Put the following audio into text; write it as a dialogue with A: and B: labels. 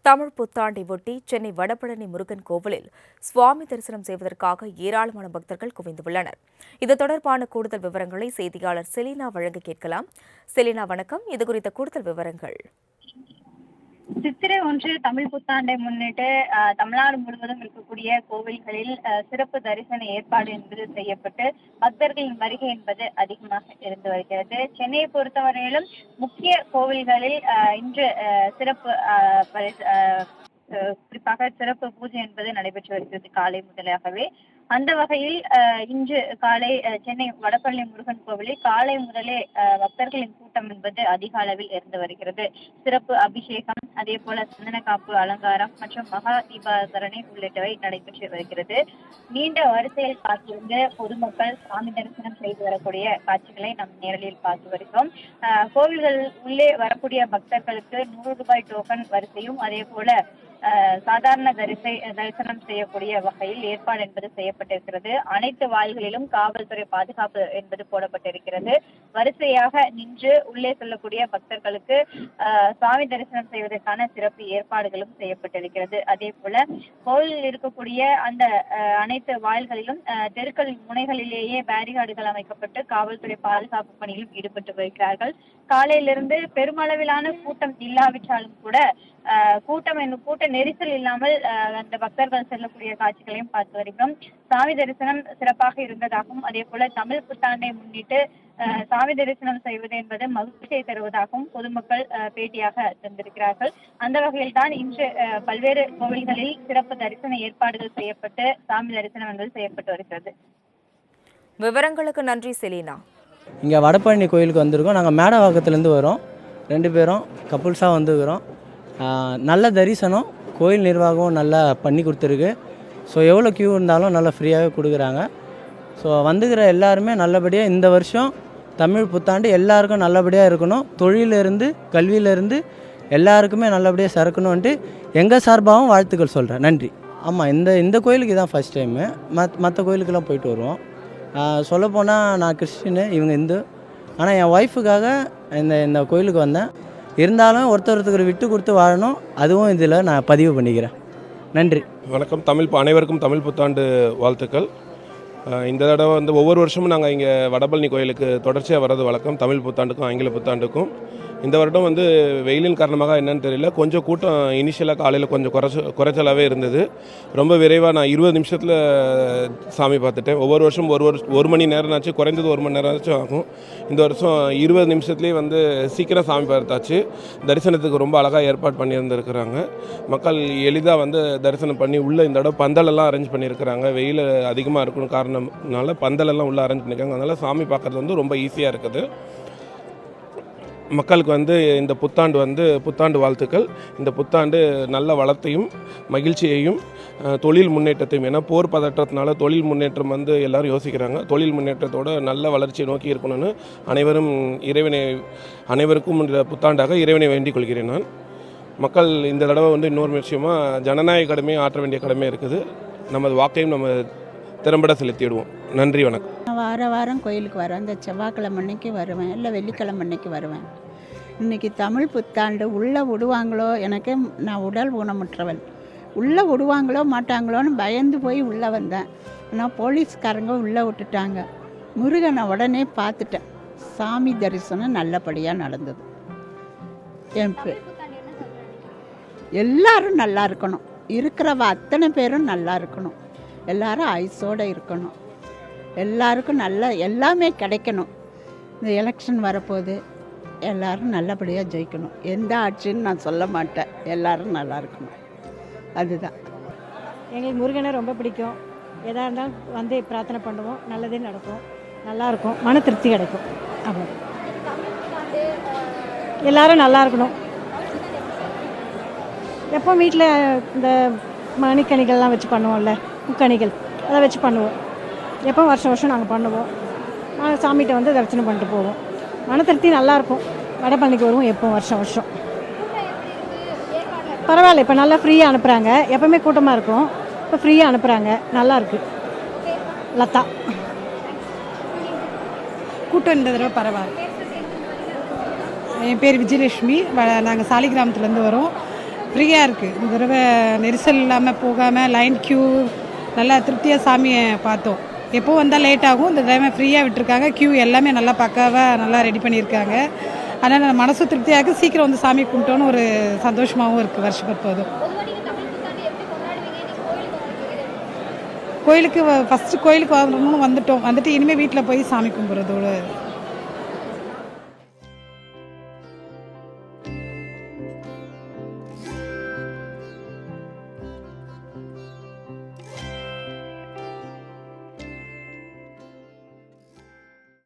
A: தமிழ் புத்தாண்டை ஒட்டி சென்னை வடபழனி முருகன் கோவிலில் சுவாமி தரிசனம் செய்வதற்காக ஏராளமான பக்தர்கள் குவிந்துள்ளனர். இது தொடர்பான கூடுதல் விவரங்களை செய்தியாளர் செலினா வழங்க கேட்கலாம். செலினா, வணக்கம். இது குறித்த கூடுதல் விவரங்கள்.
B: சித்திரை 1 தமிழ் புத்தாண்டை முன்னிட்டு தமிழ்நாடு முழுவதும் இருக்கக்கூடிய கோவில்களில் சிறப்பு தரிசன ஏற்பாடு என்பது செய்யப்பட்டு பக்தர்களின் வருகை என்பது அதிகமாக இருந்து வருகிறது. சென்னையை பொறுத்தவரையிலும் முக்கிய கோவில்களில் இன்று சிறப்பு குறிப்பாக சிறப்பு பூஜை என்பது நடைபெற்று வருகிறது காலை முதலாகவே. அந்த வகையில் இன்று காலை சென்னை வடபழனி முருகன் கோவிலில் காலை முதலே பக்தர்களின் கூட்டம் என்பது அதிக அளவில் இருந்து வருகிறது. சிறப்பு அபிஷேகம், அதே போல சந்தன காப்பு அலங்காரம் மற்றும் மகா தீபாராதனை உள்ளிட்டவை நடைபெற்று வருகிறது. நீண்ட வரிசையில் காத்திருந்து பொதுமக்கள் சாமி தரிசனம் செய்து வரக்கூடிய காட்சிகளை நாம் நேரலில் பார்த்து வருகிறோம். கோவில்கள் உள்ளே வரக்கூடிய பக்தர்களுக்கு 100 ரூபாய் டோக்கன் வரிசையும், அதே போல சாதாரண தரிசனம் செய்யக்கூடிய வகையில் ஏற்பாடு என்பது செய்யப்பட்டிருக்கிறது. அனைத்து வாயில்களிலும் காவல்துறை பாதுகாப்பு என்பது போடப்பட்டிருக்கிறது. வரிசையாக நின்று உள்ளே செல்லக்கூடிய பக்தர்களுக்கு சுவாமி தரிசனம் செய்வதற்கான சிறப்பு ஏற்பாடுகளும் செய்யப்பட்டிருக்கிறது. அதே போல கோவிலில் இருக்கக்கூடிய அந்த அனைத்து வாயில்களிலும் தெருக்கள் முனைகளிலேயே பேரிகார்டுகள் அமைக்கப்பட்டு காவல்துறை பாதுகாப்பு பணியிலும் ஈடுபட்டு வருகிறார்கள். காலையிலிருந்து பெருமளவிலான கூட்டம் இல்லாவிட்டாலும் கூட கூட்ட நெரிசல் இல்லாமல் அந்த பக்தர்கள் செல்லக்கூடிய காட்சிகளையும் பார்த்து வருகிறோம். சாமி தரிசனம் சிறப்பாக இருந்ததாகவும், அதே போல தமிழ் புத்தாண்டை முன்னிட்டு சாமி தரிசனம் செய்வது என்பது மகிழ்ச்சியை தருவதாகவும் பொதுமக்கள் பேட்டியாக தந்திருக்கிறார்கள். அந்த வகையில் தான் இன்று பல்வேறு கோவில்களில் சிறப்பு தரிசன ஏற்பாடுகள் செய்யப்பட்டு சாமி தரிசனம் என்பது செய்யப்பட்டு வருகிறது.
A: விவரங்களுக்கு நன்றி செலினா.
C: இங்கே வடபழனி கோயிலுக்கு வந்திருக்கோம். நாங்கள் மேடவாக்கத்துலேருந்து வரோம். 2 பேரும் கப்புள்ஸாக வந்துக்கிறோம். நல்ல தரிசனம், கோயில் நிர்வாகம் நல்லா பண்ணி கொடுத்துருக்கு. ஸோ எவ்வளோ க்யூ இருந்தாலும் நல்லா ஃப்ரீயாகவே கொடுக்குறாங்க. ஸோ வந்துக்கிற எல்லாருமே நல்லபடியாக இந்த வருஷம் தமிழ் புத்தாண்டு எல்லாருக்கும் நல்லபடியாக இருக்கணும். தொழிலிருந்து கல்வியிலேருந்து எல்லாருக்குமே நல்லபடியாக சிறக்கணுன்ட்டு எங்கள் சார்பாகவும் வாழ்த்துக்கள் சொல்கிறேன். நன்றி. ஆமாம், இந்த கோயிலுக்கு தான் ஃபஸ்ட் டைமு. மற்ற கோயிலுக்கெல்லாம் போயிட்டு வருவோம். சொல்லப்போனால் நான் கிறிஸ்டின்னு, இவங்க இந்து. ஆனால் என் ஒய்ஃபுக்காக இந்த கோயிலுக்கு வந்தேன். இருந்தாலும் ஒருத்தருக்கு விட்டு கொடுத்து வாழணும், அதுவும் இதில் நான் பதிவு பண்ணிக்கிறேன். நன்றி.
D: வணக்கம். அனைவருக்கும் தமிழ் புத்தாண்டு வாழ்த்துக்கள். இந்த தடவை ஒவ்வொரு வருஷமும் நாங்கள் இங்கே வடபழனி கோயிலுக்கு தொடர்ச்சியாக வர்றது வழக்கம். தமிழ் புத்தாண்டுக்கும் ஆங்கில புத்தாண்டுக்கும். இந்த வருடம் வெயிலின் காரணமாக என்னன்னு தெரியல, கொஞ்சம் கூட்டம் இனிஷியலாக காலையில் கொஞ்சம் குறைச்சலாகவே இருந்தது. ரொம்ப விரைவாக நான் 20 நிமிஷத்தில் சாமி பார்த்துட்டேன். ஒவ்வொரு வருஷம் ஒரு மணி நேரம்னாச்சு, குறைந்தது 1 மணி நேரமாச்சும் ஆகும். இந்த வருஷம் 20 நிமிஷத்துலேயே சீக்கிரம் சாமி பார்த்தாச்சு. தரிசனத்துக்கு ரொம்ப அழகாக ஏற்பாடு பண்ணியிருந்துருக்குறாங்க. மக்கள் எளிதாக தரிசனம் பண்ணி உள்ளே இந்த தடவை பந்தலெல்லாம் அரேஞ்ச் பண்ணியிருக்கிறாங்க. வெயில் அதிகமாக இருக்கணும் காரணம்னால பந்தலெல்லாம் உள்ளே அரேஞ்ச் பண்ணியிருக்காங்க. அதனால் சாமி பார்க்குறது ரொம்ப ஈஸியாக இருக்குது. மக்களுக்கு இந்த புத்தாண்டு வாழ்த்துக்கள். இந்த புத்தாண்டு நல்ல வளத்தையும் மகிழ்ச்சியையும் தொழில் முன்னேற்றத்தையும், ஏன்னா போர் பதற்றத்தினால தொழில் முன்னேற்றம் எல்லாரும் யோசிக்கிறாங்க. தொழில் முன்னேற்றத்தோட நல்ல வளர்ச்சியை நோக்கி இருக்கணும்னு அனைவருக்கும் இந்த புத்தாண்டாக இறைவனை வேண்டிக் கொள்கிறேன். நான் மக்கள் இந்த தடவை இன்னொரு விஷயமாக ஜனநாயக கடமையை ஆற்ற வேண்டிய கடமை இருக்குது. நமது வாக்கையும் நம்ம திறம்பட செலுத்திடுவோம். நன்றி, வணக்கம்.
E: நான் வாரம் கோயிலுக்கு வரேன். இந்த செவ்வாய்க்கிழமை அன்னைக்கு வருவேன், இல்லை வெள்ளிக்கிழமை அன்னைக்கு வருவேன். இன்றைக்கி தமிழ் புத்தாண்டு உள்ளே விடுவாங்களோ, நான் உடல் ஊனமுற்றவள், உள்ளே விடுவாங்களோ மாட்டாங்களோன்னு பயந்து போய் உள்ளே வந்தேன். ஆனால் போலீஸ்காரங்க உள்ளே விட்டுட்டாங்க. முருகனை உடனே பார்த்துட்டேன். சாமி தரிசனம் நல்லபடியாக நடந்தது. என் எல்லாரும் நல்லா இருக்கணும், இருக்கிறவ அத்தனை பேரும் நல்லா இருக்கணும், எல்லாரும் ஐஸோடு இருக்கணும், எல்லாருக்கும் எல்லாமே கிடைக்கணும். இந்த எலெக்ஷன் வரப்போகுது, எல்லோரும் நல்லபடியாக ஜெயிக்கணும். எந்த ஆட்சின்னு நான் சொல்ல மாட்டேன், எல்லோரும் நல்லா இருக்கணும். அதுதான்
F: எங்களுக்கு முருகனை ரொம்ப பிடிக்கும். எதாக இருந்தாலும் பிரார்த்தனை பண்ணுவோம், நல்லதே நடக்கும், நல்லாயிருக்கும், மன திருப்தி கிடைக்கும். அவ்வளோ. எல்லோரும் நல்லா இருக்கணும். எப்போ வீட்டில் இந்த மணிக்கணிகள்லாம் வச்சு பண்ணுவோம்ல, முக்கணிகள், அதை வச்சு பண்ணுவோம். எப்போ வருஷம் நாங்கள் பண்ணுவோம். நாங்கள் சாமிகிட்ட தரிசனம் பண்ணிட்டு போவோம். மன திருப்தி நல்லாயிருக்கும். வடபழனிக்கு வருவோம் எப்போ வருஷம். பரவாயில்ல, இப்போ நல்லா ஃப்ரீயாக அனுப்புகிறாங்க. எப்போவுமே கூட்டமாக இருக்கும், இப்போ ஃப்ரீயாக அனுப்புகிறாங்க. நல்லாயிருக்கு. லதா.
G: கூட்டம் இந்த தடவை பரவாயில்ல. என் பேர் விஜயலட்சுமி. நாங்கள் சாலிகிராமத்துலேருந்து வரோம். ஃப்ரீயாக இருக்குது. இந்த தடவை நெரிசல் இல்லாமல் போகாமல் லைன் க்யூ நல்லா திருப்தியாக சாமியை பார்த்தோம். எப்போ வந்தால் லேட் ஆகும், இந்த தடவை ஃப்ரீயாக விட்டுருக்காங்க. க்யூ எல்லாமே நல்லா பக்காவாக நல்லா ரெடி பண்ணியிருக்காங்க. அதனால் மனசு திருப்தியாக இருக்குது. சீக்கிரம் வந்து சாமி கும்பிட்டோன்னு ஒரு சந்தோஷமாகவும் இருக்குது வருஷம் போதும். கோயிலுக்கு ஃபஸ்ட்டு கோயிலுக்கு வரணும்னு வந்துட்டோம். வந்துட்டு இனிமேல் வீட்டில் போய் சாமி கும்பிட்றதோட